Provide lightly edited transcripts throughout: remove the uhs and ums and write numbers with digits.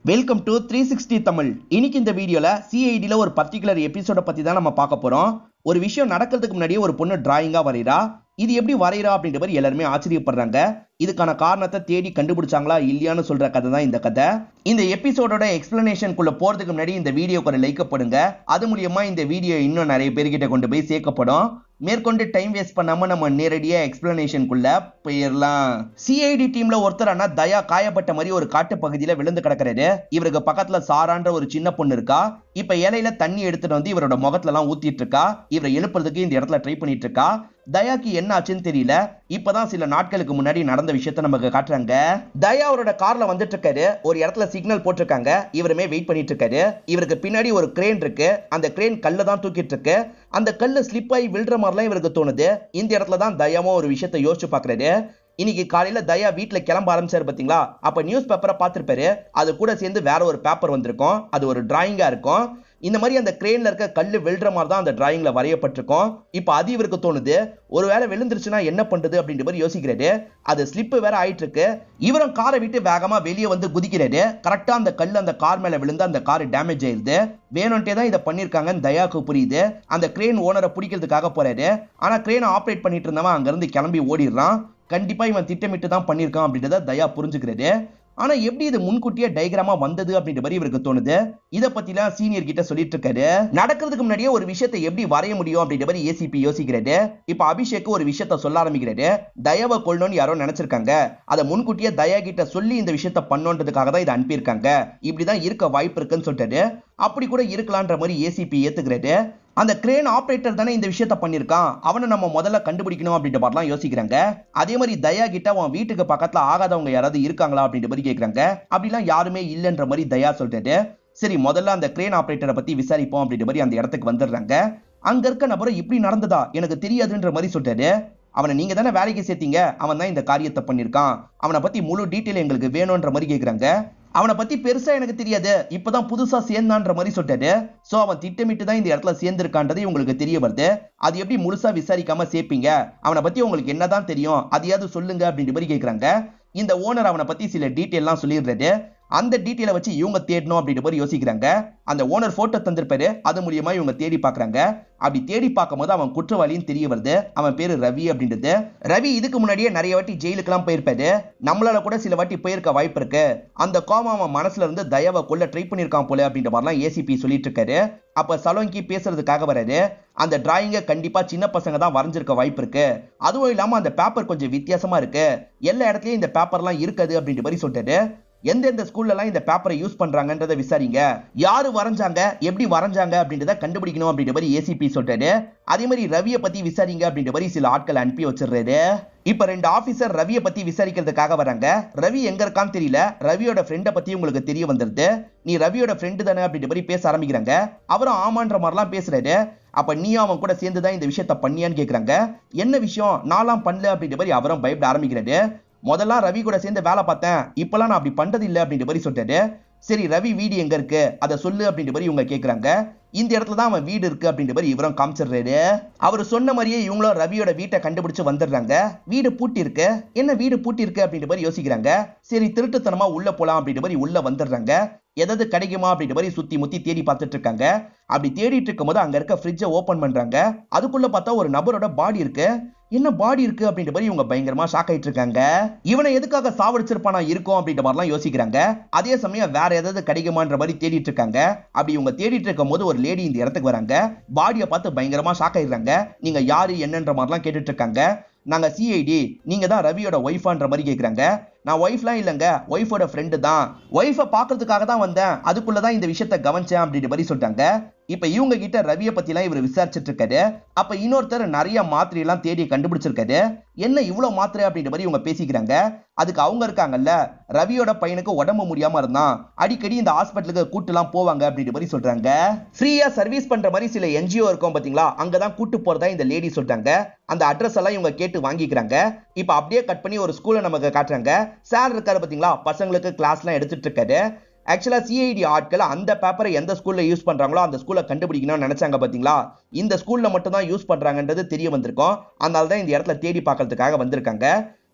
Welcome to 360 Tamil. இன்னைக்கு இந்த வீடியோல சிஐடில ஒரு பர்டிகுலர் எபிசோட பத்தி தான் நம்ம பார்க்க போறோம். ஒரு விஷயம் நடக்கிறதுக்கு முன்னாடியே ஒரு பொண்ணு டிராயிங்கா வரையறா. இது எப்படி வரையறா அப்படின்ற மாதிரி எல்லாருமே ஆச்சரியப்படுறாங்க. இதுக்கான காரணத்தை தேடி கண்டுபிடிச்சாங்களா இல்லையான்னு சொல்ற கதை தான் இந்த கதை. இந்த எபிசோடோட எக்ஸ்பிளனேஷனுக்குள்ள போறதுக்கு முன்னாடி இந்த வீடியோக்கு ஒரு லைக் பண்ணுங்க. அது மூலியமா இந்த வீடியோ இன்னும் நிறைய பேர்கிட்ட கொண்டு போய் சேர்க்கப்படும். மேற்கொண்டு டைம் வேஸ்ட் பண்ணாம நம்ம நேரடியா எக்ஸ்பிளனேஷனுக்குள்ள போயிடலாம். சிஐடி டீம்ல ஒருத்தரான தயா காயப்பட்ட மாதிரி ஒரு காட்டு பகுதியில விழுந்து கிடக்கிறாரு. இவருக்கு பக்கத்துல சாரான்ற ஒரு சின்ன பொண்ணு இருக்கா. இப்ப இலையில தண்ணி எடுத்துட்டு வந்து இவரோட முகத்துல எல்லாம் ஊத்திட்டு இருக்கா. இவரை எழுப்புறதுக்கு இந்த இடத்துல ட்ரை பண்ணிட்டு இருக்கா. தயாக்கு என்ன ஆச்சுன்னு தெரியல. இப்பதான் சில நாட்களுக்கு முன்னாடி நடந்த விஷயத்த நமக்கு காட்டுறாங்க. தயா அவரோட கார்ல வந்துட்டு இருக்காரு. ஒரு இடத்துல சிக்னல் போட்டிருக்காங்க. இவருமே வெயிட் பண்ணிட்டு இருக்காரு. இவருக்கு பின்னாடி ஒரு கிரேன் இருக்கு. அந்த கிரேன் கல்ல தான் தூக்கிட்டு இருக்கு. அந்த கல்லு ஸ்லிப் ஆகி விழுற மாதிரிலாம் இவருக்கு தோணுது. இந்த இடத்துல தான் தயாவும் ஒரு விஷயத்தை யோசிச்சு பாக்குறாரு. இன்னைக்கு காலையில தயா வீட்டுல கிளம்ப ஆரம்பிச்சாரு பாத்தீங்களா. அப்ப நியூஸ் பேப்பரை பார்த்திருப்பாரு. அது கூட சேர்ந்து வேற ஒரு பேப்பர் வந்திருக்கும். அது ஒரு டிராயிங்கா இருக்கும். இந்த மாதிரி அந்த கிரேன்ல இருக்க கல்லு வெல்ற மாதிரி தான் அந்த டிராயிங்ல வரையப்பட்டிருக்கும். இப்ப அது இவருக்கு தோணுது. ஒருவேளை விழுந்துருச்சுன்னா என்ன பண்றது அப்படின்ற மாதிரி யோசிக்கிறாரு. அது ஸ்லிப் வேற ஆயிட்டு இருக்கு. இவரும் காரை விட்டு வேகமா வெளியே வந்து குதிக்கிறாரு. கரெக்டா அந்த கல்லு அந்த கார் மேல விழுந்து அந்த கார் டேமேஜ் ஆயிருது. வேணும்ட்டே தான் இதை பண்ணிருக்காங்கன்னு தயாக்கு புரியுது. அந்த கிரேன் ஓனரை பிடிக்கிறதுக்காக போறாரு. ஆனா கிரேனை ஆப்ரேட் பண்ணிட்டு இருந்தவன் அங்க இருந்து கிளம்பி ஓடிடுறான். கண்டிப்பா இவன் திட்டமிட்டு தான் பண்ணிருக்கான் அப்படின்றத தயா புரிஞ்சுக்கிறாரு. ஆனா எப்படி இது முன்கூட்டியே டயக்ராமா வந்தது அப்படின்ற மாதிரி இவருக்கு தோணுது. இத பத்திலாம் சீனியர் கிட்ட சொல்லிட்டு இருக்காரு. நடக்கிறதுக்கு முன்னாடியே ஒரு விஷயத்தை எப்படி வரைய முடியும் அப்படின்ற மாதிரி ஏசிபி யோசிக்கிறாரு. இப்ப அபிஷேக் ஒரு விஷயத்த சொல்ல ஆரம்பிக்கிறாரு. தயாவை கொல்லணும்னு யாரோ நினைச்சிருக்காங்க. அதை முன்கூட்டியே தயா கிட்ட சொல்லி இந்த விஷயத்த பண்ணோன்றதுக்காக தான் இதை அனுப்பியிருக்காங்க. இப்படிதான் இருக்க வாய்ப்பு இருக்குன்னு சொல்லிட்டாரு. அப்படி கூட இருக்கலான்ற மாதிரி ஏசிபி ஏத்துக்கிறாரு. அந்த கிரேன் ஆபரேட்டர் தானே இந்த விஷயத்த பண்ணிருக்கான். அவனை நம்ம முதல்ல கண்டுபிடிக்கணும் அப்படின்ற மாதிரிலாம் யோசிக்கிறாங்க. அதே மாதிரி தயா கிட்ட உன் வீட்டுக்கு பக்கத்துல ஆகாதவங்க யாராவது இருக்காங்களா அப்படின்ற மாதிரி கேட்கறாங்க. அப்படிலாம் யாருமே இல்லைன்ற மாதிரி தயா சொல்லிட்டு சரி முதல்ல அந்த கிரேன் ஆபரேட்டரை பத்தி விசாரிப்போம் அப்படின்ற மாதிரி அந்த இடத்துக்கு வந்துடுறாங்க. அங்க இருக்க நபரை இப்படி நடந்ததா எனக்கு தெரியாதுன்ற மாதிரி சொல்லிட்டாரு. அவனை நீங்க தானே வேலைக்கு சேர்த்தீங்க. அவன் தான் இந்த காரியத்தை பண்ணிருக்கான். அவனை பத்தி முழு டீட்டெயில் எங்களுக்கு வேணும்ன்ற மாதிரி கேட்கறாங்க. அவனை பத்தி பெருசா எனக்கு தெரியாது. இப்பதான் புதுசா சேர்ந்தான்ற மாதிரி சொல்லிட்டாரு. சோ அவன் திட்டமிட்டு தான் இந்த இடத்துல சேர்ந்திருக்கான்றது உங்களுக்கு தெரிய வருது. அது எப்படி முழுசா விசாரிக்காம சேர்ப்பீங்க? அவனை பத்தி உங்களுக்கு என்னதான் தெரியும்? அதையாவது சொல்லுங்க அப்படின்ற மாதிரி கேட்கறாங்க. இந்த ஓனர் அவனை பத்தி சில டீட்டெயில் எல்லாம் சொல்லிடுறாரு. அந்த டீட்டெயிலை வச்சு இவங்க தேடணும் அப்படின்ற மாதிரி யோசிக்கிறாங்க. அந்த ஓனர் போட்டோ தந்திருப்பாரு. அது மூலியமா இவங்க தேடி பாக்குறாங்க. அப்படி தேடி பார்க்கும் போது அவன் குற்றவாளின்னு தெரிய வருது. அவன் பேரு ரவி அப்படின்றது. ரவி இதுக்கு முன்னாடியே நிறைய வாட்டி ஜெயிலுக்கு எல்லாம் போயிருப்பாரு. நம்மளால கூட சில வாட்டி போயிருக்க வாய்ப்பு இருக்கு. அந்த கோவம் அவன் மனசுல இருந்து தயாவை கொல்ல ட்ரை பண்ணிருக்கான் போல அப்படின்ற மாதிரிலாம் ஏசிபி சொல்லிட்டு இருக்காரு. அப்ப சலோங்கி பேசுறதுக்காக வராரு. அந்த டிராயிங்க கண்டிப்பா சின்ன பசங்க தான் வரைஞ்சிருக்க வாய்ப்பு இருக்கு. அதுவும் இல்லாம அந்த பேப்பர் கொஞ்சம் வித்தியாசமா இருக்கு. எல்லா இடத்துலயும் இந்த பேப்பர்லாம் இருக்காது அப்படின்ற மாதிரி சொல்லிட்டாரு. எந்தெந்த ஸ்கூல்ல எல்லாம் இந்த பேப்பரை யூஸ் பண்றாங்கன்றத விசாரிங்க. யாரு வரைஞ்சாங்க எப்படி வரைஞ்சாங்க அப்படின்றத கண்டுபிடிக்கணும் அப்படின்ற மாதிரி ஏசிபி சொல்றாரு. அதே மாதிரி ரவியை பத்தி விசாரிங்க அப்படின்ற மாதிரி சில ஆட்களை அனுப்பி வச்சிடுறாரு. இப்ப ரெண்டு ஆபீசர் ரவியை பத்தி விசாரிக்கிறதுக்காக வராங்க. ரவி எங்க இருக்கான்னு தெரியல. ரவியோட ஃப்ரெண்டை பத்தி உங்களுக்கு தெரிய வந்துருது. நீ ரவியோட ஃப்ரெண்டு தானே அப்படின்ற மாதிரி பேச ஆரம்பிக்கிறாங்க. அவரும் ஆமான்ற மாதிரிலாம் பேசுறாரு. அப்ப நீ அவன் கூட சேர்ந்துதான் இந்த விஷயத்த பண்ணியான்னு கேக்குறாங்க. என்ன விஷயம்? நான்லாம் பண்ணல அப்படின்ற மாதிரி அவரும் பயப்பட ஆரம்பிக்கிறாரு. முதல்ல ரவி கூட சேர்ந்து வேலை பார்த்தேன். இப்பெல்லாம் நான் அப்படி பண்றது இல்லை அப்படின்ற மாதிரி சொல்லிட்டாரு. சரி ரவி வீடு எங்க இருக்கு அதை சொல்லு அப்படின்ற மாதிரி இவங்க கேக்குறாங்க. இந்த இடத்துல தான் அவன் வீடு இருக்கு அப்படின்ற மாதிரி இவரும் காமிச்சிடுறாரு. அவர் சொன்ன மாதிரியே இவங்களும் ரவியோட வீட்டை கண்டுபிடிச்சு வந்துடுறாங்க. வீடு பூட்டி இருக்கு. என்ன வீடு பூட்டி இருக்கு அப்படின்ற மாதிரி யோசிக்கிறாங்க. சரி திருட்டுத்தனமா உள்ள போலாம் அப்படின்ற மாதிரி உள்ள வந்துடுறாங்க. எதாவது கிடைக்குமா அப்படின்ற மாதிரி சுத்தி முத்தி தேடி பார்த்துட்டு இருக்காங்க. அப்படி தேடிட்டு இருக்கும் போது அங்க இருக்க ஃப்ரிட்ஜை ஓபன் பண்றாங்க. அதுக்குள்ள பார்த்தா ஒரு நபரோட பாடி இருக்கு. என்ன பாடி இருக்கு அப்படின்ற மாதிரி இவங்க பயங்கரமா ஷாக் ஆயிட்டு இருக்காங்க. இவனை எதுக்காக சாவடிச்சிருப்பானா இருக்கும் அப்படின்ற மாதிரிலாம் யோசிக்கிறாங்க. அதே சமயம் வேற ஏதாவது கிடைக்குமான்ற மாதிரி தேடிட்டு இருக்காங்க. அப்படி இவங்க தேடிட்டு இருக்கும் போது ஒரு லேடி இந்த இடத்துக்கு வராங்க. பாடியை பார்த்து பயங்கரமா ஷாக் ஆயிடுறாங்க. நீங்க யாரு என்னன்ற மாதிரிலாம் கேட்டுட்டு இருக்காங்க. நாங்க சிஐடி. நீங்க தான் ரவியோட ஒய்ஃபான்ற மாதிரி கேக்குறாங்க. நான் ஒய்ஃப்லாம் இல்லங்க, ஒய்ஃபோட ஃப்ரெண்டு தான். ஒய்ஃபை பாக்குறதுக்காக தான் வந்தேன். அதுக்குள்ளதான் இந்த விஷயத்த கவனிச்சேன் அப்படின்ற மாதிரி சொல்லிட்டாங்க. இப்ப இவங்க கிட்ட ரவியை பத்தி எல்லாம் இவர் விசாரிச்சுட்டு இருக்காரு. அப்ப இன்னொருத்தர் நிறைய மாத்திரை எல்லாம் தேடி கண்டுபிடிச்சிருக்காரு. என்ன இவ்வளவு மாத்திரை அப்படின்ற மாதிரி இவங்க பேசிக்கிறாங்க. அதுக்கு அவங்க இருக்காங்கல்ல, ரவியோட பையனுக்கு உடம்பு முடியாம இருந்தான். அடிக்கடி இந்த ஹாஸ்பிட்டலுக்கு கூட்டு எல்லாம் போவாங்க அப்படின்ற மாதிரி சொல்றாங்க. ஃப்ரீயா சர்வீஸ் பண்ற மாதிரி சில என்ஜிஓ இருக்கும் பாத்தீங்களா, அங்கதான் கூட்டு போறதா இந்த லேடி சொல்றாங்க. அந்த அட்ரஸ் எல்லாம் இவங்க கேட்டு வாங்கிக்கிறாங்க. இப்ப அப்படியே கட் பண்ணி ஒரு ஸ்கூலை நமக்கு காட்டுறாங்க. சார் இருக்காரு பாத்தீங்களா, பசங்களுக்கு கிளாஸ் எல்லாம் எடுத்துட்டு இருக்காரு. ஆக்சுவலா சிஐடி ஆட்கள் அந்த பேப்பரை எந்த ஸ்கூல்ல யூஸ் பண்றாங்களோ அந்த ஸ்கூல்ல கண்டுபிடிக்கணும்னு நினைச்சாங்க பாத்தீங்களா. இந்த ஸ்கூல்ல மட்டும் தான் யூஸ் பண்றாங்கன்றது தெரிய வந்திருக்கும். அதனால தான் இந்த இடத்துல தேடி பார்க்கறதுக்காக வந்திருக்காங்க.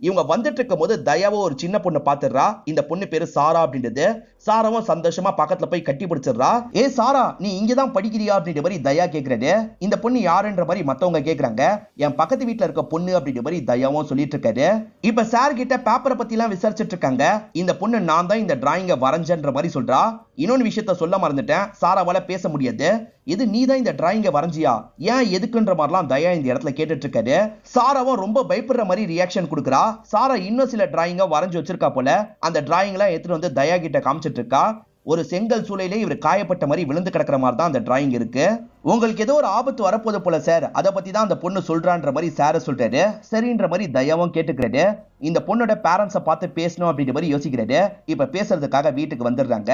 இவங்க வந்துட்டு இருக்கும் போது தயாவோ ஒரு சின்ன பொண்ணு பாத்துறா. இந்த பொண்ணு பேரு சாரா அப்படின்றது. சாராவும் சந்தோஷமா பக்கத்துல போய் கட்டி பிடிச்சிடுறா. ஏ சாரா, நீ இங்கதான் படிக்கிறியா அப்படின்ற மாதிரி தயா கேக்குறாரு. இந்த பொண்ணு யாருன்ற மாதிரி மத்தவங்க கேக்குறாங்க. என் பக்கத்து வீட்டுல இருக்க பொண்ணு அப்படின்ற மாதிரி தயாவும் சொல்லிட்டு இருக்காரு. இப்ப சார் கிட்ட பேப்பரை பத்தி எல்லாம் விசாரிச்சுட்டு இருக்காங்க. இந்த பொண்ணு நான் தான் இந்த டிராயிங்க வரைஞ்சன்ற மாதிரி சொல்றா. இன்னொன்னு விஷயத்த சொல்ல மறந்துட்டேன், சாராவால பேச முடியாது. இது நீதான் இந்த டிராயிங்க வரைஞ்சியா, ஏன் எதுக்குன்ற மாதிரிலாம் தயா இந்த இடத்துல கேட்டுட்டு இருக்காரு. சாராவும் ரொம்ப பயப்படுற மாதிரி ரியாக்ஷன் கொடுக்குறா. சாரா இன்னும் சில டிராயிங்க வரைஞ்சு வச்சிருக்கா போல. அந்த டிராயிங் எல்லாம் எடுத்துட்டு வந்து தயா கிட்ட காமிச்சிட்டு இருக்கா. ஒரு செங்கல் சூளையிலே இவர் காயப்பட்ட மாதிரி விழுந்து கிடக்கிற மாதிரி தான் அந்த டிராயிங் இருக்கு. உங்களுக்கு ஏதோ ஒரு ஆபத்து வரப்போது போல சார், அதை பத்தி தான் அந்த பொண்ணு சொல்றான்ற மாதிரி சார சொல்றாரு. சரின்ற மாதிரி தயாவும் கேட்டுக்கிறாரு. இந்த பொண்ணோட பேரண்ட்ஸை பார்த்து பேசணும் அப்படின்ற மாதிரி யோசிக்கிறாரு. இப்ப பேசுறதுக்காக வீட்டுக்கு வந்துடுறாங்க.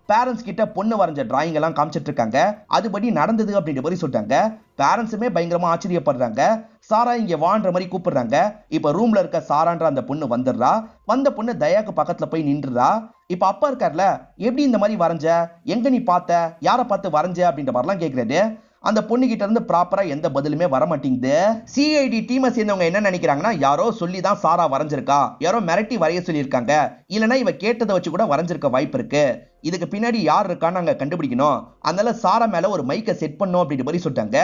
பேரண்ட்ஸ் கிட்ட பொண்ணு வரைஞ்ச டிராயிங் எல்லாம் காமிச்சிட்டு இருக்காங்க. அதுபடி நடந்தது அப்படின்ற மாதிரி சொல்றாங்க. பேரண்ட்ஸுமே பயங்கரமா ஆச்சரியப்படுறாங்க. சாரா இங்க வான்ற மாதிரி கூப்பிடுறாங்க. இப்ப ரூம்ல இருக்க சாரான்ற அந்த பொண்ணு வந்துடுறா. வந்த பொண்ணு தயாக்கு பக்கத்துல போய் நின்றுறா. இப்ப அப்பா இருக்கார்ல, எப்படி இந்த மாதிரி வரைஞ்ச, எங்க நீ பார்த்த, யாரை பார்த்து வரைஞ்ச அப்படின்ற மாதிரிலாம் கேட்கிறாரு. அந்த பொண்ணு கிட்ட இருந்து ப்ராப்பரா எந்த பதிலுமே வர மாட்டேங்குது. சிஐடி டீமை சேர்ந்தவங்க என்ன நினைக்கிறாங்கன்னா, யாரோ சொல்லி தான் சாரா வரைஞ்சிருக்கா, யாரோ மிரட்டி வரைய சொல்லியிருக்காங்க, இல்லைன்னா இவ கேட்டதை வச்சு கூட வரைஞ்சிருக்க வாய்ப்பு இருக்கு. இதுக்கு பின்னாடி யார் இருக்கான்னு நாங்க கண்டுபிடிக்கணும். அதனால சாரா மேல ஒரு மைக்கை செட் பண்ணோம் அப்படின்ற மாதிரி சொல்லிட்டாங்க.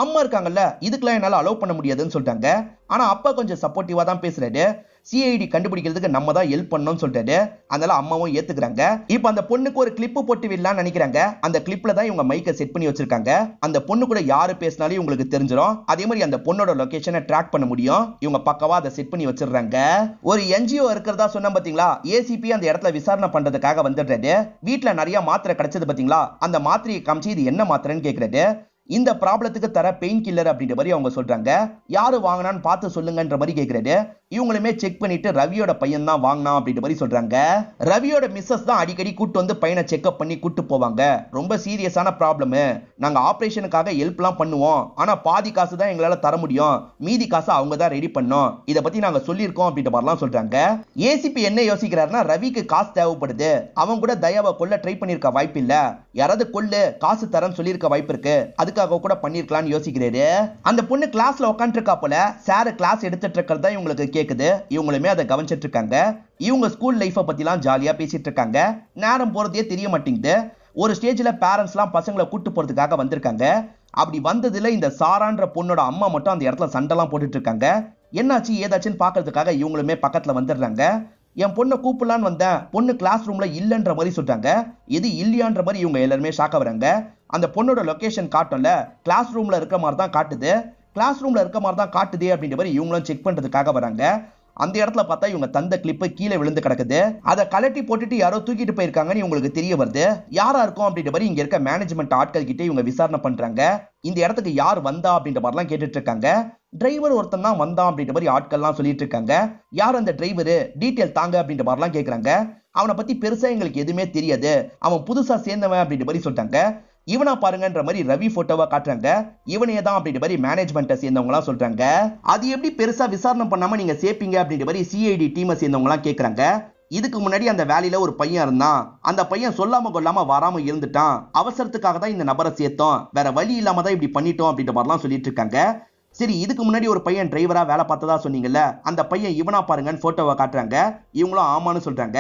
அம்மா இருக்காங்கல்ல, இதுக்கெல்லாம் என்னால அலோவ் பண்ண முடியாதுன்னு சொல்லிட்டாங்க. ஆனா அப்பா கொஞ்சம் சப்போர்ட்டிவா தான் பேசுறாரு. சிஐடி கண்டுபிடிக்கிறதுக்கு நம்ம தான் ஹெல்ப் பண்ணணும்னு சொல்லிட்டாரு. அதனால அம்மாவும் ஏத்துக்கிறாங்க. இப்ப அந்த பொண்ணுக்கு ஒரு கிளிப்பு போட்டு விடலாம்னு நினைக்கிறாங்க. அந்த கிளிப்ல தான் இவங்க மைக்கை செட் பண்ணி வச்சிருக்காங்க. அந்த பொண்ணு கூட யாரு பேசினாலும் இவங்களுக்கு தெரிஞ்சிடும். அதே மாதிரி அந்த பொண்ணோட லொகேஷனை ட்ராக் பண்ண முடியும். இவங்க பக்கவா அதை செட் பண்ணி வச்சிடுறாங்க. ஒரு என்ஜிஓ இருக்கிறதா சொன்ன பாத்தீங்களா, ஏசிபி அந்த இடத்துல விசாரணை பண்றதுக்காக வந்துடுறாரு. வீட்டுல நிறைய மாத்திரை கிடைச்சது பாத்தீங்களா, அந்த மாத்திரையை காமிச்சு இது என்ன மாத்திரைன்னு கேக்குறாரு. இந்த ப்ராப்ளத்துக்கு தர பெயின் கில்லர் அப்படின்ற மாதிரி அவங்க சொல்றாங்க. யாரு வாங்கினான்னு பார்த்து சொல்லுங்கன்ற மாதிரி கேட்கிறாரு. இவங்களுமே செக் பண்ணிட்டு ரவியோட பையன் தான் வாங்கினா அப்படின்ற மாதிரி சொல்றாங்க. ரவியோட மிஸ்ஸஸ் தான் அடிக்கடி கூட்டு வந்து பையனை செக்அப் பண்ணி கூட்டு போவாங்க. ரொம்ப சீரியஸான ப்ராப்ளம், நாங்க ஆபரேஷனுக்காக ஹெல்ப்லாம் பண்ணுவோம், ஆனா பாதி காசு தான் எங்களால தர முடியும், மீதி காசு அவங்க தான் ரெடி பண்ணோம், இதை பத்தி நாங்க சொல்லியிருக்கோம் அப்படின்ற மாதிரிலாம் சொல்றாங்க. ஏசிபி என்ன யோசிக்கிறாருன்னா, ரவிக்கு காசு தேவைப்படுது, அவங்க கூட தயாவை கொல்ல ட்ரை பண்ணிருக்க வாய்ப்பு இல்ல, யாராவது கொல்லு காசு தரேன்னு சொல்லியிருக்க வாய்ப்பு இருக்கு, அதுக்காக கூட பண்ணிருக்கலாம்னு யோசிக்கிறாரு. அந்த பொண்ணு கிளாஸ்ல உட்காந்து இருக்கா போல. சார் கிளாஸ் எடுத்துட்டு இருக்கிறதா இவங்களுக்கு கேக்குது. இவங்களுமே அதை கவனிச்சிட்டு இருக்காங்க. இவங்க ஸ்கூல் லைஃபை பத்திலாம் ஜாலியா பேசிட்டு இருக்காங்க. நேரம் போறதே தெரிய மாட்டேங்குது. ஒரு ஸ்டேஜ்ல பேரண்ட்ஸ் எல்லாம் பசங்களை கூட்டு போறதுக்காக வந்திருக்காங்க. அப்படி வந்ததுல இந்த சாரான்ற பொண்ணோட அம்மா மட்டும் அந்த இடத்துல சண்டைலாம் போட்டுட்டு இருக்காங்க. என்னாச்சு ஏதாச்சுன்னு பாக்குறதுக்காக இவங்களுமே பக்கத்துல வந்துடுறாங்க. என் பொண்ணை கூப்பிடலான்னு வந்தேன், பொண்ணு கிளாஸ் ரூம்ல இல்லன்ற மாதிரி சொல்றாங்க. எது இல்லையான்ற மாதிரி இவங்க எல்லாருமே ஷாக் ஆகுறாங்க. அந்த பொண்ணோட லொகேஷன் காட்டும்ல, கிளாஸ் ரூம்ல இருக்க மாதிரி தான் காட்டுது, கிளாஸ் ரூம்ல இருக்க மாதிரி தான் காட்டுதே அப்படின்ற மாதிரி இவங்களும் செக் பண்றதுக்காக வராங்க. அந்த இடத்துல பார்த்தா இவங்க தந்த கிளிப்பு கீழே விழுந்து கிடக்குது. அதை கலட்டி போட்டுட்டு யாரோ தூக்கிட்டு போயிருக்காங்கன்னு இவங்களுக்கு தெரிய வருது. யாரா இருக்கும் அப்படின்ற மாதிரி இங்க இருக்க மேனேஜ்மெண்ட் ஆட்கள் கிட்ட இவங்க விசாரணை பண்றாங்க. இந்த இடத்துக்கு யார் வந்தா அப்படின்ற மாதிரிலாம் கேட்டுட்டு இருக்காங்க. டிரைவர் ஒருத்தன் தான் வந்தான் அப்படின்ற மாதிரி ஆட்கள்லாம் சொல்லிட்டு இருக்காங்க. யார் அந்த டிரைவர், டீட்டெயில் தாங்க அப்படின்ற மாதிரிலாம் கேட்கறாங்க. அவனை பத்தி பெருசா எங்களுக்கு எதுவுமே தெரியாது, அவன் புதுசா சேர்ந்தவன் அப்படின்ற மாதிரி சொல்லிட்டாங்க. இவனா பாருங்கன்ற மாதிரி ரவி போட்டோவா காட்டுறாங்க. இவனே தான் அப்படின்ற மாதிரி மேனேஜ்மெண்ட்டை சேர்ந்தவங்க சொல்றாங்க. அது எப்படி பெருசா விசாரணை பண்ணாம நீங்க சேர்ப்பீங்க அப்படின்ற மாதிரி சிஐடி டீமை சேர்ந்தவங்க கேட்கறாங்க. இதுக்கு முன்னாடி அந்த வேலையில ஒரு பையன் இருந்தான், அந்த பையன் சொல்லாம கொள்ளாம வராம இருந்துட்டான், அவசரத்துக்காக தான் இந்த நபரை சேர்த்தோம், வேற வழி இல்லாம தான் இப்படி பண்ணிட்டோம் அப்படின்ற மாதிரிலாம் சொல்லிட்டு இருக்காங்க. சரி, இதுக்கு முன்னாடி ஒரு பையன் டிரைவரா வேலை பார்த்ததா சொன்னீங்கல்ல, அந்த பையன் இவனா பாருங்கன்னு போட்டோவை காட்டுறாங்க. இவங்களும் ஆமான்னு சொல்றாங்க.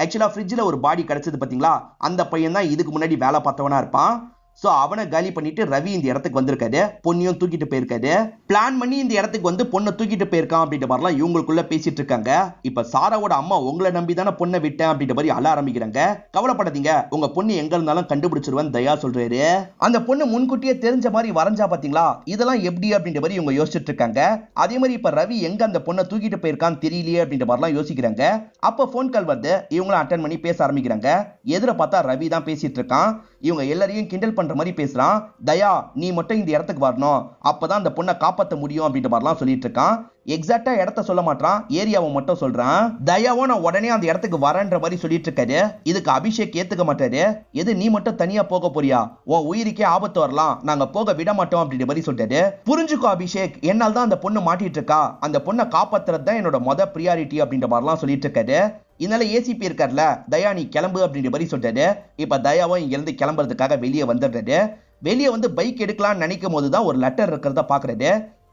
ஆக்சுவலா ஃப்ரிட்ஜில் ஒரு பாடி கிடைச்சது பாத்தீங்களா, அந்த பையன் தான் இதுக்கு முன்னாடி வேலை பார்த்தவனா இருப்பான். சோ அவனை காலி பண்ணிட்டு ரவி இந்த இடத்துக்கு வந்திருக்காரு. பொண்ணையும் தூக்கிட்டு போயிருக்காரு. பிளான் பண்ணி இந்த இடத்துக்கு வந்து பொண்ணை தூக்கிட்டு போயிருக்கான் அப்படின்ற மாதிரிலாம் இவங்களுக்குள்ள பேசிட்டு இருக்காங்க. இப்ப சாராவோட அம்மா உங்களை நம்பி தானே பொண்ணை விட்டேன் அப்படின்ற மாதிரி அழ ஆரம்பிக்கிறாங்க. கவலைப்படாதீங்க, உங்க பொண்ணு எங்க இருந்தாலும் கண்டுபிடிச்சிருவேன் தயா சொல்றாரு. அந்த பொண்ணு முன்கூட்டியே தெரிஞ்ச மாதிரி வரைஞ்சா பாத்தீங்களா, இதெல்லாம் எப்படி அப்படின்ற மாதிரி இவங்க யோசிச்சுட்டு இருக்காங்க. அதே மாதிரி இப்ப ரவி எங்க அந்த பொண்ணை தூக்கிட்டு போயிருக்கான்னு தெரியலையே அப்படின்ற மாதிரிலாம் யோசிக்கிறாங்க. அப்ப போன் கால் வந்து இவங்களும் அட்டன் பண்ணி பேச ஆரம்பிக்கிறாங்க. எதிர பார்த்தா ரவி தான் பேசிட்டு இருக்கான். இவங்க எல்லாரையும் கிண்டல் பண்ற மாதிரி பேசுறான். தயா நீ மட்டும் இந்த இடத்துக்கு வரணும், அப்பதான் அந்த பொண்ணை காப்பாற்ற முடியும் அப்படின்ற மாதிரிலாம் சொல்லிட்டு இருக்கான். எக்ஸாக்டா இடத்த சொல்ல மாட்டான், ஏரியாவை மட்டும் சொல்றான். தயாவும் நான் உடனே அந்த இடத்துக்கு வரேன்ற மாதிரி சொல்லிட்டு இருக்காரு. இதுக்கு அபிஷேக் ஏத்துக்க மாட்டாரு. எது நீ மட்டும் தனியா போக போறியா, உன் உயிருக்கே ஆபத்து வரலாம், நாங்க போக விட மாட்டோம் அப்படின்ற மாதிரி சொல்லிட்டாரு. புரிஞ்சுக்கோ அபிஷேக், என்னால் தான் அந்த பொண்ணு மாட்டிட்டு இருக்கா, அந்த பொண்ணை காப்பாத்துறது தான் என்னோட மொத பிரியாரிட்டி அப்படின்ற மாதிரிலாம் சொல்லிட்டு இருக்காரு. இதனால ஏசிபி இருக்கார்ல, தயா நீ கிளம்பு அப்படின்ற மாதிரி சொல்றாரு. இப்ப தயாவும் இங்க இருந்து கிளம்புறதுக்காக வெளியே வந்துடுறாரு. வெளியே வந்து பைக் எடுக்கலாம்னு நினைக்கும் போதுதான் ஒரு லெட்டர் இருக்கிறத பாக்குறாரு.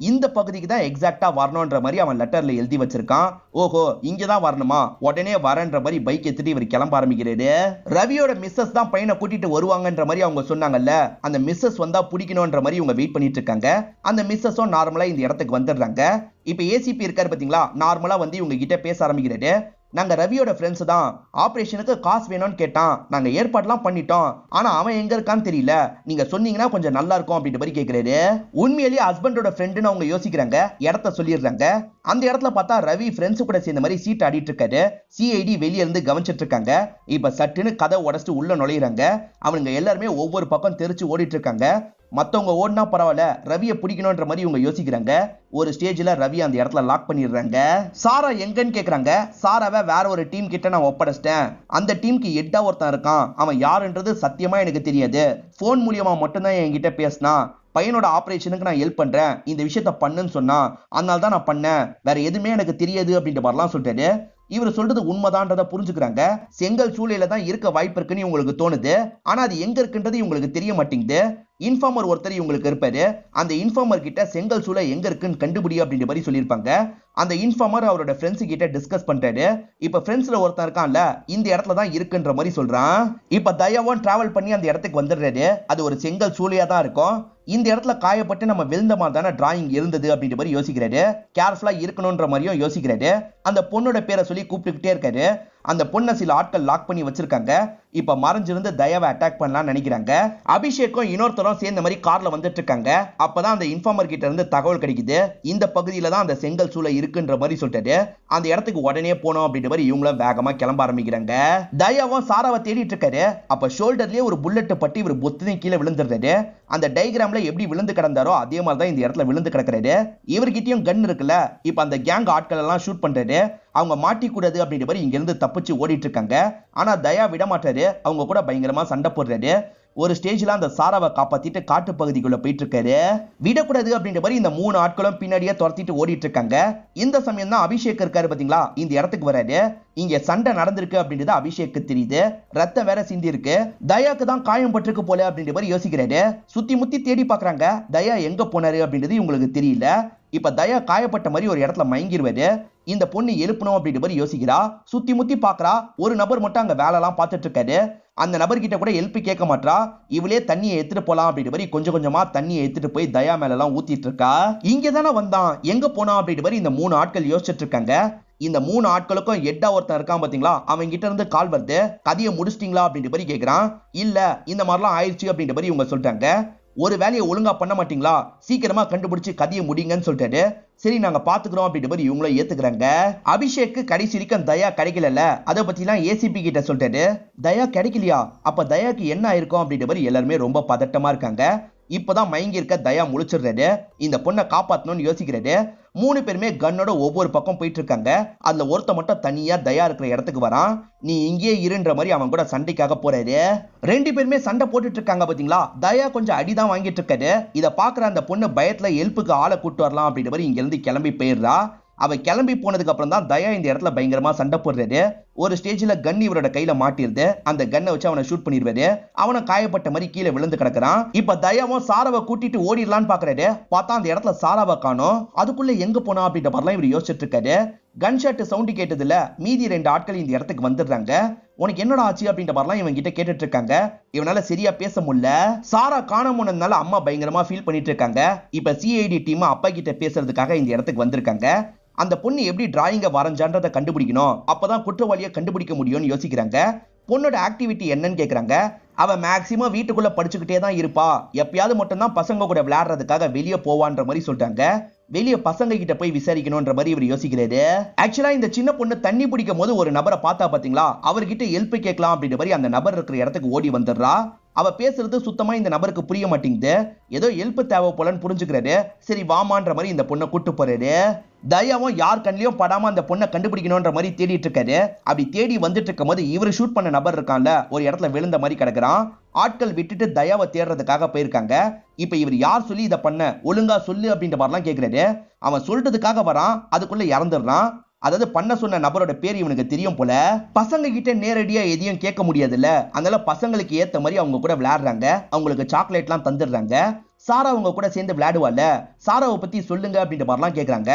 இந்த பகுதிக்கு தான் எக்ஸாக்ட்டா வரணும்ன்ற மாதிரி அவன் லெட்டர்ல எழுதி வச்சிருக்கான். ஓஹோ இங்க தான் வரணுமா, உடனே வரன்ற மாதிரி பைக் எடுத்துட்டு இவர் கிளம்ப ஆரம்பிக்கிறாரு. ரவியோட மிஸ்ஸஸ் தான் பையனை கூட்டிட்டு வருவாங்கன்ற மாதிரி அவங்க சொன்னாங்கல்ல, அந்த மிஸ்ஸஸ் வந்தா பிடிக்கணும்ன்ற மாதிரி இவங்க வெயிட் பண்ணிட்டு இருக்காங்க. அந்த மிஸ்ஸஸும் நார்மலா இந்த இடத்துக்கு வந்துடுறாங்க. இப்ப ஏசிபி இருக்காரு பாத்தீங்களா, நார்மலா வந்து இவங்க கிட்ட பேச ஆரம்பிக்கிறாரு. நாங்க ரவியோட ஃப்ரெண்ட்ஸ் தான், ஆபரேஷனுக்கு காசு வேணும்னு கேட்டான், நாங்க ஏற்பாடுலாம் பண்ணிட்டோம், ஆனா அவன் எங்க இருக்கான்னு தெரியல, நீங்க சொன்னீங்கன்னா கொஞ்சம் நல்லா இருக்கும் அப்படின்ற மாதிரி கேக்குறாரு. உண்மையிலேயே ஹஸ்பண்டோட ஃப்ரெண்டுன்னு அவங்க யோசிக்கிறாங்க, இடத்த சொல்லிடுறாங்க. அந்த இடத்துல பார்த்தா ரவி ஃப்ரெண்ட்ஸ் கூட சேர்ந்த மாதிரி சீட் ஆடிட்டு இருக்காரு. சிஐடி வெளியே இருந்து கவனிச்சிட்டு இருக்காங்க. இப்ப சட்டுன்னு கதை உடச்சிட்டு உள்ள நுழையிறாங்க. அவனுங்க எல்லாருமே ஒவ்வொரு பக்கம் தெரிச்சு ஓடிட்டு இருக்காங்க. மத்தவங்க ஓடினா பரவாயில்ல, ரவியை பிடிக்கணும்ன்ற மாதிரி இவங்க யோசிக்கிறாங்க. ஒரு ஸ்டேஜ்ல ரவி அந்த இடத்துல லாக் பண்ணிடுறாங்க. சாரா எங்கன்னு கேக்குறாங்க. சாராவை வேற ஒரு டீம் கிட்ட நான் ஒப்படைச்சிட்டேன், அந்த டீமுக்கு ஹெட்டா ஒருத்தன் இருக்கான், அவன் யாருன்றது சத்தியமா எனக்கு தெரியாது, போன் மூலியமா மட்டும்தான் என்கிட்ட பேசினா, பையனோட ஆபரேஷனுக்கு நான் ஹெல்ப் பண்றேன், இந்த விஷயத்த பண்ணுன்னு சொன்னா, அதனால தான் நான் பண்ணேன், வேற எதுவுமே எனக்கு தெரியாது அப்படின்ற மாதிரிலாம் சொல்லிட்டாரு. இவர் சொல்றது உண்மைதான்றத புரிஞ்சுக்கிறாங்க. செங்கல் சூளையில தான் இருக்க வாய்ப்பு இருக்குன்னு உங்களுக்கு தோணுது, ஆனா அது எங்க இருக்குன்றது இவங்களுக்கு தெரிய மாட்டேங்குது. இன்ஃபார்மர் ஒருத்தர் இவங்களுக்கு இருப்பாரு. அந்த இன்ஃபார்மர் கிட்ட செங்கல் சூளை எங்க இருக்குன்னு கண்டுபிடி அப்படின்ற மாதிரி சொல்லியிருப்பாங்க. அந்த இன்ஃபார்மர் அவரோட ஃப்ரெண்ட்ஸ் கிட்ட டிஸ்கஸ் பண்றாரு. இப்ப ஃப்ரெண்ட்ஸ்ல ஒருத்தன் இருக்கான்ல, இந்த இடத்துல தான் இருக்குன்ற மாதிரி சொல்றான். இப்ப தயாவும் டிராவல் பண்ணி அந்த இடத்துக்கு வந்துடுறாரு. அது ஒரு செங்கல் சூளையா தான் இருக்கும். இந்த இடத்துல காயப்பட்டு நம்ம விழுந்த மாதிரி தானே டிராயிங் இருந்தது அப்படின்ற மாதிரி யோசிக்கிறாரு. கேர்ஃபுல்லா இருக்கணும்ன்ற மாதிரியும் யோசிக்கிறாரு. அந்த பொண்ணோட பேரை சொல்லி கூப்பிட்டுக்கிட்டே இருக்காரு. அந்த பொண்ணை சில ஆட்கள் லாக் பண்ணி வச்சிருக்காங்க. இப்ப மறைஞ்சிருந்து தயாவை அட்டாக் பண்ணலாம் நினைக்கிறாங்க. அபிஷேக்கும் இன்னொருத்தரும் சேர்ந்த மாதிரி கார்ல வந்துட்டு இருக்காங்க. அப்பதான் அந்த இன்ஃபார்மர் கிட்ட இருந்து தகவல் கிடைக்குது, இந்த பகுதியில தான் அந்த செங்கல் சூளை இருக்குன்ற மாதிரி சொல்லிட்டாரு. அந்த இடத்துக்கு உடனே போனோம் அப்படின்ற மாதிரி இவங்களும் வேகமா கிளம்ப ஆரம்பிக்கிறாங்க. தயாவும் சாராவை தேடிட்டு இருக்காரு. அப்ப ஷோல்டர்லயே ஒரு புல்லட் பட்டு இவர் பொத்துன்னு கீழே விழுந்துடுறாரு. அந்த டயகிராம்ல எப்படி விழுந்து கிடந்தாரோ அதே மாதிரி தான் இந்த இடத்துல விழுந்து கிடக்குறாரு. இவர்கிட்டயும் கன் இருக்குல்ல. இப்ப அந்த கேங் ஆட்கள் எல்லாம் ஷூட் பண்றாரு. அவங்க மாட்டிக்கூடாது அப்படின்ற மாதிரி இங்க இருந்து தப்பிச்சு ஓடிட்டு இருக்காங்க. ஆனா தயா விட மாட்டாரு, அவங்க கூட பயங்கரமா சண்டை போடுறாரு. ஒரு ஸ்டேஜ்ல அந்த சாராவை காப்பாத்திட்டு காட்டு பகுதிக்குள்ள போயிட்டு இருக்காரு. விடக்கூடாது அப்படின்ற மாதிரி இந்த 3 ஆட்களும் பின்னாடியே துரத்திட்டு ஓடிட்டு இருக்காங்க. இந்த சமயம் தான் அபிஷேக் இருக்காரு பாத்தீங்களா, இந்த இடத்துக்கு வராரு. இங்க சண்டை நடந்திருக்கு அப்படின்றது அபிஷேக்கு தெரியுது. ரத்தம் வேற சிந்தி இருக்கு. தயாக்கு தான் காயம் பட்டிருக்கு போல அப்படின்ற மாதிரி யோசிக்கிறாரு. சுத்தி முத்தி தேடி பாக்குறாங்க. தயா எங்க போனாரு அப்படின்றது இவங்களுக்கு தெரியல. இப்ப தயா காயப்பட்ட மாதிரி ஒரு இடத்துல மயங்கிருவாரு. இந்த பொண்ணு எழுப்பணும் அப்படின்ற மாதிரி யோசிக்கிறா. சுத்தி முத்தி பாக்குறா. ஒரு நபர் மட்டும் அங்க வேலை எல்லாம் பார்த்துட்டு இருக்காரு. அந்த நபர்கிட்ட கூட ஹெல்ப் கேட்க மாட்டா. இவளே தண்ணியை எடுத்துட்டு போலாம் அப்படின்ற மாதிரி கொஞ்சம் கொஞ்சமா தண்ணியை எடுத்துட்டு போய் தயா மேல எல்லாம் ஊத்திட்டு இருக்கா. இங்க தானே வந்தான், எங்க போனா அப்படின்ற மாதிரி இந்த 3 ஆட்கள் யோசிச்சுட்டு இருக்காங்க. இந்த 3 ஆட்களுக்கும் ஹெட்டா ஒருத்தன் இருக்கான் பாத்தீங்களா, அவன் கிட்ட இருந்து கால் வருது. கதையை முடிச்சிட்டீங்களா அப்படின்ற மாதிரி கேக்குறான். இல்ல இந்த மாதிரிலாம் ஆயிடுச்சு அப்படின்ற மாதிரி இவங்க சொல்றாங்க. ஒரு வேலையை ஒழுங்கா பண்ண மாட்டீங்களா, சீக்கிரமா கண்டுபிடிச்சு கதையை முடிங்கன்னு சொல்லிட்டாரு. சரி நாங்க பாத்துக்கிறோம் அப்படின்ற மாதிரி இவங்களும் ஏத்துக்கிறாங்க. அபிஷேக்கு கடைசி வரைக்கும் தயா கிடைக்கல, அதை பத்தி எல்லாம் ஏசிபி கிட்ட சொல்லிட்டாரு. தயா கிடைக்கலையா, அப்ப தயாக்கு என்ன ஆயிருக்கும் அப்படின்ற மாதிரி எல்லாருமே ரொம்ப பதட்டமா இருக்காங்க. இப்பதான் மயங்கி இருக்க தயா முழிச்சிடுறாரு. இந்த பொண்ணை காப்பாத்தணும்னு யோசிக்கிறாரு. 3 பேருமே கன்னோட ஒவ்வொரு பக்கம் போயிட்டு இருக்காங்க. அதுல ஒருத்த மட்டும் தனியா தயா இருக்கிற இடத்துக்கு வரான். நீ இங்கே இருன்ற மாதிரி அவன் கூட சண்டைக்காக போறாரு. 2 பேருமே சண்டை போட்டுட்டு இருக்காங்க பாத்தீங்களா. தயா கொஞ்சம் அடிதான் வாங்கிட்டு இருக்காரு. இத பாக்குற அந்த பொண்ணு பயத்துல ஹெல்ப்புக்கு ஆளை கூட்டு வரலாம் அப்படின்ற மாதிரி இங்க இருந்து கிளம்பி போயிடுறா. அவ கிளம்பி போனதுக்கு அப்புறம் தான் தயா இந்த இடத்துல பயங்கரமா சண்டை போடுறாரு. ஒரு ஸ்டேஜ்ல கன் இவரோட கையில மாட்டிருது. அந்த கன்னை வச்சு அவனை ஷூட் பண்ணிடுவாரு. அவனை காயப்பட்ட மாதிரி கீழே விழுந்து கிடக்குறான். இப்ப தயாவும் சாராவை கூட்டிட்டு ஓடிடலான்னு பாக்குறாரு. பார்த்தா அந்த இடத்துல சாராவை காணோம். அதுக்குள்ள எங்க போனா அப்படின்ற மாதிரிலாம் இவர் யோசிச்சுட்டு இருக்காரு. கன் ஷாட் சவுண்ட் கேட்டதுல மீதி 2 ஆட்கள் இந்த இடத்துக்கு வந்துடுறாங்க. உனக்கு என்னடா ஆச்சு அப்படின்ற மாதிரிலாம் இவன் கிட்ட கேட்டுட்டு இருக்காங்க. இவனால சரியா பேச முடியல. சாரா காணாம போனதுனால அம்மா பயங்கரமா ஃபீல் பண்ணிட்டு இருக்காங்க. இப்ப சிஐடி டீம் அப்பா கிட்ட பேசுறதுக்காக இந்த இடத்துக்கு வந்திருக்காங்க. அந்த பொண்ணு எப்படி டிராயிங்க வரைஞ்சான்றதை கண்டுபிடிக்கணும், அப்பதான் குற்றவாளியை கண்டுபிடிக்க முடியும்னு யோசிக்கிறாங்க. பொண்ணோட ஆக்டிவிட்டி என்னன்னு கேக்குறாங்க. அவ மேக்சிமம் வீட்டுக்குள்ள படிச்சுக்கிட்டே தான் இருப்பா, எப்பயாவது மட்டும் தான் பசங்க கூட விளையாடுறதுக்காக வெளியே போவான்ற மாதிரி சொல்றாங்க. வெளியே பசங்க கிட்ட போய் விசாரிக்கணும்ன்ற மாதிரி இவர் யோசிக்கிறாரு. ஆக்சுவலா இந்த சின்ன பொண்ணு தண்ணி பிடிக்கும் போது ஒரு நபரை பார்த்தா பாத்தீங்களா, அவர்கிட்ட ஹெல்ப் கேட்கலாம் அப்படின்ற மாதிரி அந்த நபர் இருக்கிற இடத்துக்கு ஓடி வந்துடுறா. அவ பேசுறது சுத்தமா இந்த நபருக்கு புரிய மாட்டேங்குது. ஏதோ ஹெல்ப் தேவை போலன்னு புரிஞ்சுக்கிறாரு. சரி வாமான்ற மாதிரி இந்த பொண்ணை கூட்டு போறாரு. தயாவும் யார் கண்ணிலையும் படாம அந்த பொண்ணை கண்டுபிடிக்கணும்ன்ற மாதிரி தேடிட்டு இருக்காரு. அப்படி தேடி வந்துட்டு இருக்கும் போது இவர் ஷூட் பண்ண நபர் இருக்கான்ல, ஒரு இடத்துல விழுந்த மாதிரி கிடக்குறான். ஆட்கள் விட்டுட்டு தயாவை தேடுறதுக்காக போயிருக்காங்க. இப்ப இவர் யார் சொல்லி இதை பண்ண, ஒழுங்கா சொல்லு அப்படின்ற மாதிரிலாம் கேட்கிறாரு. அவன் சொல்றதுக்காக வரான், அதுக்குள்ள இறந்துடுறான். அதாவது பண்ண சொன்ன நபரோட பேர் இவனுக்கு தெரியும் போல. பசங்க கிட்ட நேரடியா எதையும் கேட்க முடியாதுல்ல, அதனால பசங்களுக்கு ஏத்த மாதிரி அவங்க கூட விளையாடுறாங்க. அவங்களுக்கு சாக்லேட் எல்லாம் தந்துடுறாங்க. சாரா அவங்க கூட சேர்ந்து விளையாடுவாள்ல, சாராவை பத்தி சொல்லுங்க அப்படின்ற மாதிரிலாம் கேக்குறாங்க.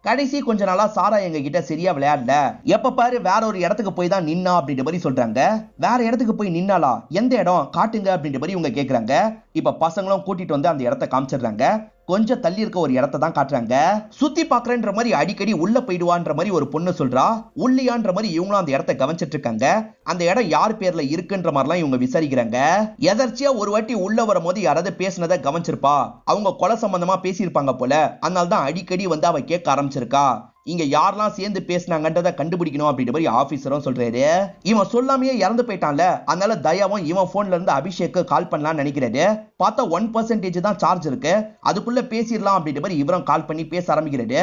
கடைசி கொஞ்ச நாளா சாரா எங்க கிட்ட சரியா விளையாடல, எப்ப பாரு வேற ஒரு இடத்துக்கு போய் தான் நின்னா அப்படின்ற மாதிரி சொல்றாங்க. வேற இடத்துக்கு போய் நின்னாலா, எந்த இடம் காட்டுங்க அப்படின்ற மாதிரி இவங்க கேக்குறாங்க. இப்ப பசங்களும் கூட்டிட்டு வந்து அந்த இடத்தை காமிச்சிடுறாங்க. கொஞ்சம் தள்ளி இருக்க ஒரு இடத்தை தான் காட்டுறாங்க. சுத்தி பாக்குறேன்ற மாதிரி அடிக்கடி உள்ள போயிடுவான்ற மாதிரி ஒரு பொண்ணு சொல்றா. உள்ளியான்ற மாதிரி இவங்களும் அந்த இடத்தை கவனிச்சிட்டு இருக்காங்க. அந்த இடம் யார் பேர்ல இருக்குன்ற மாதிரிலாம் இவங்க விசாரிக்கிறாங்க. எதர்ச்சியா ஒரு வாட்டி உள்ள வரும்போது யாராவது பேசினதை கவனிச்சிருப்பா, அவங்க கொலை சம்பந்தமா பேசியிருப்பாங்க போல, அதனால தான் அடிக்கடி வந்து அவ கேட்க ஆரம்பிச்சிருக்கா. இங்க யாரெல்லாம் சேர்ந்து பேசினாங்கன்றத கண்டுபிடிக்கணும் அப்படின்ற மாதிரி ஆபீசரும் சொல்றாரு. இவன் சொல்லாமையே இறந்து போயிட்டான்ல, அதனால தயாவும் இவன் போன்ல இருந்து அபிஷேக்கு கால் பண்ணலாம்னு நினைக்கிறாரு. பார்த்தா 1% தான் சார்ஜ் இருக்கு, அதுக்குள்ள பேசிடலாம் அப்படின்ற மாதிரி இவரும் கால் பண்ணி பேச ஆரம்பிக்கிறாரு.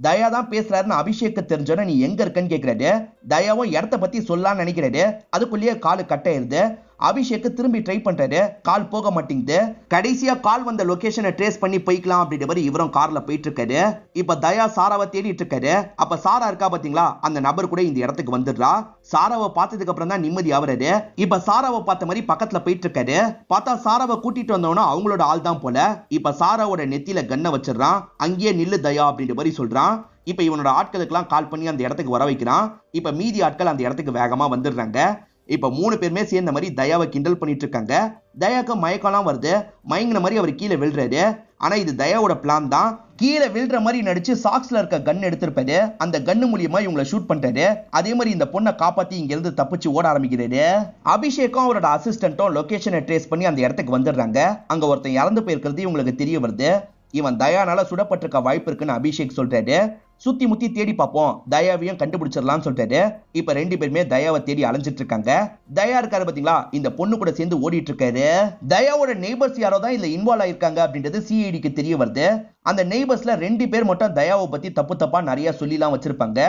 தயா தான் பேசுறாருன்னு அபிஷேக்கு தெரிஞ்சோட நீ எங்க இருக்கன்னு கேட்கிறாரு. தயாவும் இடத்த பத்தி சொல்லலாம்னு நினைக்கிறாரு. அதுக்குள்ளேயே காலு கட் ஆயிருது. அபிஷேக் திரும்பி ட்ரை பண்றாரு, கால் போக மாட்டேங்குது. கடைசியா கால் வந்த லொகேஷனை ட்ரேஸ் பண்ணி போய்க்கலாம் அப்படின்ற மாதிரி இவரும் கார்ல போயிட்டு இருக்காரு. இப்ப தயா சாராவை தேடிட்டு இருக்காரு. அப்ப சாரா இருக்கா பாத்தீங்களா, அந்த நபர் கூட இந்த இடத்துக்கு வந்துடுறா. சாராவை பார்த்ததுக்கு அப்புறம் தான் நிம்மதி ஆவறாரு. இப்ப சாராவை பார்த்த மாதிரி பக்கத்துல போயிட்டு இருக்காரு. பார்த்தா சாராவை கூட்டிட்டு வந்தவனா அவங்களோட ஆள் தான் போல. இப்ப சாராவோட நெத்தியில கண்ணை வச்சிடறான். அங்கேயே நில்லு தயா அப்படின்ற மாதிரி சொல்றான். இப்ப இவனோட ஆட்களுக்கெல்லாம் கால் பண்ணி அந்த இடத்துக்கு வர வைக்கிறான். இப்ப மீதி ஆட்கள் அந்த இடத்துக்கு வேகமா வந்துடுறாங்க. இப்ப 3 பேருமே சேர்ந்த மாதிரி தயாவை கிண்டல் பண்ணிட்டு இருக்காங்க. தயாக்கு மயக்கலாம் வருது. மயங்கின மாதிரி அவர் கீழே விழுறாரு. ஆனா இது தயாவோட பிளான் தான். கீழே விழுற மாதிரி நடிச்சு சாக்ஸ்ல இருக்க கன் எடுத்திருப்பாரு. அந்த கன்னு மூலியமா இவங்களை ஷூட் பண்றாரு. அதே மாதிரி இந்த பொண்ணை காப்பாத்தி இங்க இருந்து தப்பிச்சு ஓட ஆரம்பிக்கிறாரு. அபிஷேக்கும் அவரோட அசிஸ்டன்ட்டும் லொகேஷனை ட்ரேஸ் பண்ணி அந்த இடத்துக்கு வந்துடுறாங்க. அங்க ஒருத்தன் இறந்து போயிருக்கிறது இவங்களுக்கு தெரிய வருது. இவன் தயானால சுடப்பட்டிருக்க வாய்ப்பு இருக்குன்னு அபிஷேக் சொல்றாரு. சுத்தி முத்தி தேடி பார்ப்போம், தயாவையும் கண்டுபிடிச்சிடலாம் சொல்றாரு. இப்ப 2 பேருமே தயாவை தேடி அலைஞ்சிட்டு இருக்காங்க. தயா இருக்காரு பாத்தீங்களா, இந்த பொண்ணு கூட சேர்ந்து ஓடிட்டு இருக்காரு. தயாவோட நெய்பர்ஸ் யாரோ தான் இதுல இன்வால்வ் ஆயிருக்காங்க அப்படின்றது சிஐடிக்கு தெரிய வருது. அந்த நெய்பர்ஸ்ல 2 பேர் மட்டும் தயாவை பத்தி தப்பா நிறைய சொல்லிலாம் வச்சிருப்பாங்க.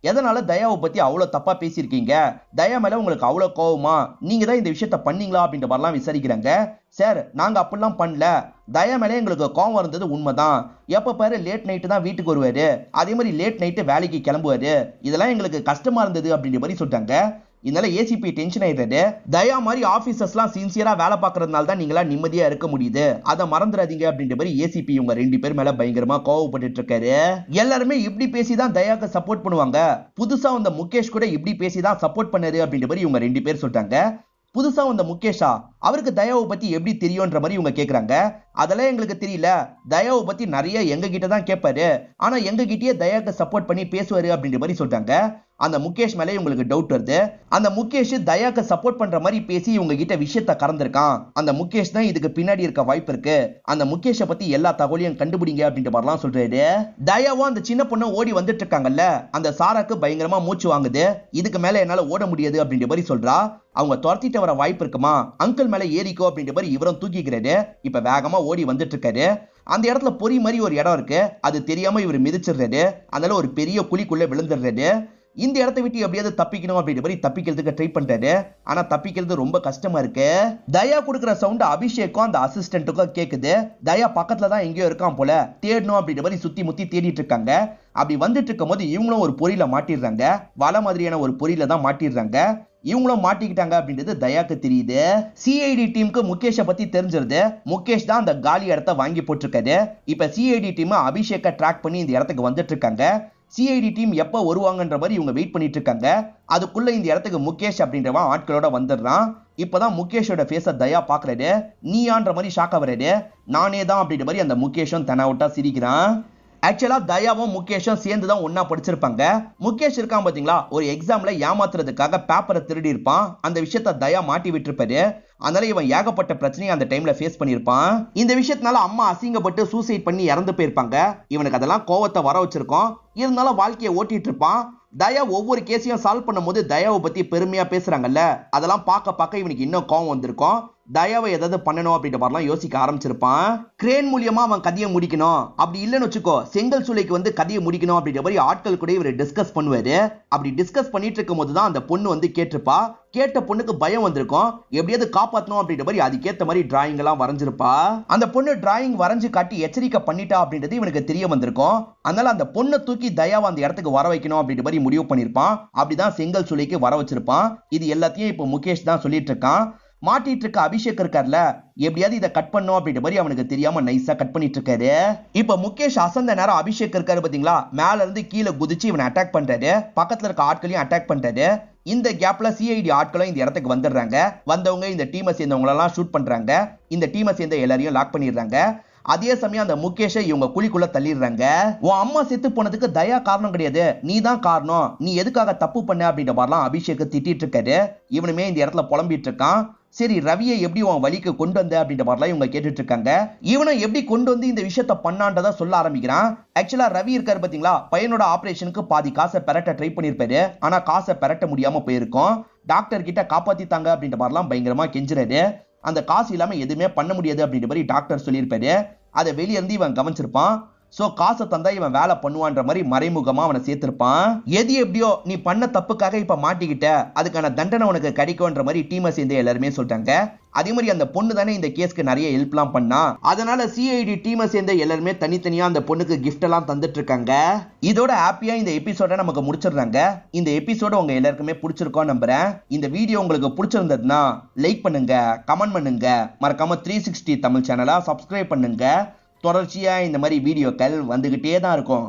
எதனால தயாவை பத்தி அவ்வளவு தப்பா பேசியிருக்கீங்க, தயா மேல உங்களுக்கு அவ்வளவு கோவமா, நீங்க தான் இந்த விஷயத்த பண்ணீங்களா அப்படின்ற மாதிரிலாம் விசாரிக்கிறாங்க. சார் நாங்க அப்படிலாம் பண்ணல, தயா மேல எங்களுக்கு கோவம் இருந்தது உண்மைதான். எப்ப பாரு லேட் நைட்டு தான் வீட்டுக்கு வருவாரு, அதே மாதிரி லேட் நைட்டு வேலைக்கு கிளம்புவாரு, இதெல்லாம் எங்களுக்கு கஷ்டமா இருந்தது அப்படின்ற மாதிரி சொல்றாங்க. இதனால ஏசிபி டென்ஷன் ஆயிடுறாரு. தயா மாதிரி ஆபீசர்ஸ்லாம் சின்சியரா வேலை பார்க்கறதுனால தான் நீங்களா நிம்மதியா இருக்க முடியுது, அதை மறந்துடாதீங்க அப்படின்ற மாதிரி ஏசிபி இவங்க 2 பேர் மேல பயங்கரமா கோவப்பட்டு இருக்காரு. எல்லாருமே இப்படி பேசிதான் தயாக்கு சப்போர்ட் பண்ணுவாங்க, புதுசா வந்த முகேஷ் கூட இப்படி பேசிதான் சப்போர்ட் பண்ணாரு அப்படின்ற மாதிரி இவங்க 2 பேர் சொல்றாங்க. புதுசா வந்த முகேஷா, அவருக்கு தயாவை பத்தி எப்படி தெரியும்ன்ற மாதிரி இவங்க கேக்குறாங்க. அதெல்லாம் எங்களுக்கு தெரியல, தயாவை பத்தி நிறைய எங்க கிட்ட தான் கேட்பாரு, ஆனா எங்க கிட்டயே தயாக்கு சப்போர்ட் பண்ணி பேசுவாரு அப்படின்ற மாதிரி சொல்றாங்க. அந்த முகேஷ் மேலே உங்களுக்கு டவுட் வருது. அந்த முகேஷ் தயாக்கு சப்போர்ட் பண்ற மாதிரி பேசி இவங்க கிட்ட விஷயத்த கறந்திருக்கான். அந்த முகேஷ் தான் இதுக்கு பின்னாடி இருக்க வாய்ப்பு இருக்கு, அந்த முகேஷை பத்தி எல்லா தகவலையும் கண்டுபிடிங்க அப்படின்ற மாதிரிலாம் சொல்றாரு. தயாவும் அந்த சின்ன பொண்ணு ஓடி வந்துட்டு இருக்காங்கல்ல, அந்த சாராக்கு பயங்கரமா மூச்சு வாங்குது. இதுக்கு மேல என்னால ஓட முடியாது அப்படின்ற மாதிரி சொல்றா. அவங்க துரத்திட்டு வர வாய்ப்பு இருக்குமா, அங்கிள் மேல ஏறிக்கோ அப்படின்ற மாதிரி இவரும் தூக்கிக்கிறாரு. இப்ப வேகமா ஓடி வந்துட்டு இருக்காரு. அந்த இடத்துல பொறி மாதிரி ஒரு இடம் இருக்கு, அது தெரியாம இவர் மிதிச்சிடுறாரு. அதனால ஒரு பெரிய குழிக்குள்ள விழுந்துடுறாரு. இந்த இடத்தை விட்டு எப்படியாவது தப்பிக்கணும் அப்படின்ற மாதிரி தப்பிக்கிறதுக்கு ட்ரை பண்றாரு. ஆனா தப்பிக்கிறது ரொம்ப கஷ்டமா இருக்கு. தயா கொடுக்குற சவுண்ட் அபிஷேக்கும் அந்த அசிஸ்டன்ட்டுக்கும் கேக்குது. தயா பக்கத்துல தான் எங்கேயோ இருக்கான் போல, தேடணும் அப்படின்ற மாதிரி சுத்தி முத்தி தேடிட்டு இருக்காங்க. அப்படி வந்துட்டு இருக்கும் போது இவங்களும் ஒரு பொறியில மாட்டிடுறாங்க. வலை மாதிரியான ஒரு பொறியில தான் மாட்டிடுறாங்க. இவங்களும் மாட்டிக்கிட்டாங்க அப்படின்றது தயாக்கு தெரியுது. சிஐடி டீமுக்கு முகேஷை பத்தி தெரிஞ்சிருது. முகேஷ் தான் அந்த காலி இடத்தை வாங்கி போட்டிருக்காரு. இப்ப சிஐடி டீம் அபிஷேக்கை ட்ராக் பண்ணி இந்த இடத்துக்கு வந்துட்டு இருக்காங்க. சிஐடி டீம் எப்ப வருவாங்கன்ற மாதிரி இவங்க வெயிட் பண்ணிட்டு இருக்காங்க. அதுக்குள்ள இந்த இடத்துக்கு முகேஷ் அப்படின்றவன் ஆட்களோட வந்துடுறான். இப்பதான் முகேஷோட ஃபேஸ தயா பாக்குறாரு. நீயான்ற மாதிரி ஷாக் ஆகுறாரு. நானே தான் அப்படின்ற மாதிரி அந்த முகேஷும் தனாவட்டா சிரிக்கிறான். ஆக்சுவலா தயாவும் முகேஷும் சேர்ந்து தான் ஒன்னா படிச்சிருப்பாங்க. முகேஷ் இருக்கான் பாத்தீங்களா, ஒரு எக்ஸாம்ல ஏமாத்துறதுக்காக பேப்பரை திருடி இருப்பான். அந்த விஷயத்த தயா மாட்டி விட்டுருப்பாரு. அதனால இவன் ஏகப்பட்ட பிரச்சனையை அந்த டைம்ல ஃபேஸ் பண்ணிருப்பான். இந்த விஷயத்தினால அம்மா அசிங்கப்பட்டு சூசைட் பண்ணி இறந்து போயிருப்பாங்க. இவனுக்கு அதெல்லாம் கோவத்தை வர வச்சிருக்கோம். இருந்தாலும் வாழ்க்கையை ஓட்டிட்டு இருப்பான். தயா ஒவ்வொரு கேஸையும் சால்வ் பண்ணும் போது தயாவை பத்தி பெருமையா பேசுறாங்கல்ல, அதெல்லாம் பார்க்க இவனுக்கு இன்னும் கோவம் வந்திருக்கும். தயாவை ஏதாவது பண்ணணும் அப்படின்ற மாதிரிலாம் யோசிக்க ஆரம்பிச்சிருப்பான். கிரேன் மூலியமா அவன் கதையை முடிக்கணும், அப்படி இல்லைன்னு வச்சுக்கோ செங்கல் சூளைக்கு வந்து கதையை முடிக்கணும் அப்படின்ற மாதிரி ஆட்கள் கூட இவர் டிஸ்கஸ் பண்ணுவாரு. அப்படி டிஸ்கஸ் பண்ணிட்டு இருக்கும் போதுதான் அந்த பொண்ணு வந்து கேட்டிருப்பா. கேட்ட பொண்ணுக்கு பயம் வந்திருக்கும். எப்படியாவது காப்பாற்றணும் அப்படின்ற மாதிரி அதுக்கேற்ற மாதிரி டிராயிங் எல்லாம் வரைஞ்சிருப்பா. அந்த பொண்ணு டிராயிங் வரைஞ்சு காட்டி எச்சரிக்கை பண்ணிட்டா அப்படின்றது இவனுக்கு தெரிய வந்திருக்கும். அதனால அந்த பொண்ணை தூக்கி தயாவை அந்த இடத்துக்கு வர வைக்கணும் அப்படின்ற மாதிரி முடிவு பண்ணிருப்பான். அப்படிதான் செங்கல் சூளைக்கு வர வச்சிருப்பான். இது எல்லாத்தையும் இப்ப முகேஷ் தான் சொல்லிட்டு இருக்கான். மாட்டிட்டு இருக்க அபிஷேக் இருக்கார்ல, எப்படியாவது இதை கட் பண்ணும் அப்படின்ற மாதிரி அவனுக்கு தெரியாம நைஸா கட் பண்ணிட்டு இருக்காரு. இப்ப முகேஷ் அசந்த நேரம் அபிஷேக் இருக்காரு பாத்தீங்களா, மேல இருந்து கீழே குதிச்சு இவனை அட்டாக் பண்றாரு. பக்கத்துல இருக்க ஆட்களையும் அட்டாக் பண்றாரு. இந்த கேப்ல சிஐடி ஆட்களும் இந்த இடத்துக்கு வந்துடுறாங்க. வந்தவங்க இந்த டீமை சேர்ந்தவங்க எல்லாம் ஷூட் பண்றாங்க. இந்த டீமை சேர்ந்த எல்லாரையும் லாக் பண்ணிடுறாங்க. அதே சமயம் அந்த முகேஷை இவங்க குழிக்குள்ள தள்ளிடுறாங்க. உன் அம்மா செத்து போனதுக்கு தயா காரணம் கிடையாது, நீ தான் காரணம், நீ எதுக்காக தப்பு பண்ண அப்படின்ற மாதிரிலாம் அபிஷேக் திட்டிட்டு இருக்காரு. இவனுமே இந்த இடத்துல புலம்பிட்டு இருக்கான். சரி, ரவியை எப்படி உன் வழிக்கு கொண்டு வந்த அப்படின்ற மாதிரிலாம் இவங்க கேட்டுட்டு இருக்காங்க. இவனை எப்படி கொண்டு வந்து இந்த விஷயத்த பண்ணான்றதா சொல்ல ஆரம்பிக்கிறான். ஆக்சுவலா ரவி இருக்காரு பாத்தீங்களா, பையனோட ஆபரேஷனுக்கு பாதி காசை பெரட்ட ட்ரை பண்ணிருப்பாரு. ஆனா காசை பெரட்ட முடியாம போயிருக்கும். டாக்டர் கிட்ட காப்பாத்தித்தாங்க அப்படின்ற மாதிரிலாம் பயங்கரமா கெஞ்சுறாரு. அந்த காசு இல்லாம எதுவுமே பண்ண முடியாது அப்படின்ற மாதிரி டாக்டர் சொல்லியிருப்பாரு. அதை வெளியே இருந்து இவன் கவனிச்சிருப்பான். சோ காசை தந்தா இவன் வேலை பண்ணுவான்ற மாதிரி மறைமுகமா அவனை சேர்த்திருப்பான். எது எப்படியோ நீ பண்ண தப்புக்காக இப்ப மாட்டிக்கிட்ட, அதுக்கான தண்டனை உனக்கு கிடைக்கும்ன்ற மாதிரி டீமை சேர்ந்து எல்லாருமே சொல்றாங்க. அதே மாதிரி அந்த பொண்ணு தானே இந்த கேஸ்க்கு நிறைய ஹெல்ப்லாம் பண்ணா. அதனால சிஐடி டீமை சேர்ந்த எல்லாருமே தனித்தனியா அந்த பொண்ணுக்கு கிஃப்ட் எல்லாம் தந்துட்டு இருக்காங்க. இதோட ஹாப்பியா இந்த எபிசோட நமக்கு முடிச்சிடுறாங்க. இந்த எபிசோட உங்க எல்லாருக்குமே பிடிச்சிருக்கோம் நம்புறேன். இந்த வீடியோ உங்களுக்கு பிடிச்சிருந்ததுன்னா லைக் பண்ணுங்க, கமெண்ட் பண்ணுங்க, மறக்காம 360 தமிழ் சேனலை சப்ஸ்கிரைப் பண்ணுங்க. தொடர்ச்சியா இந்த மாதிரி வீடியோக்கள் வந்துகிட்டே தான் இருக்கும்.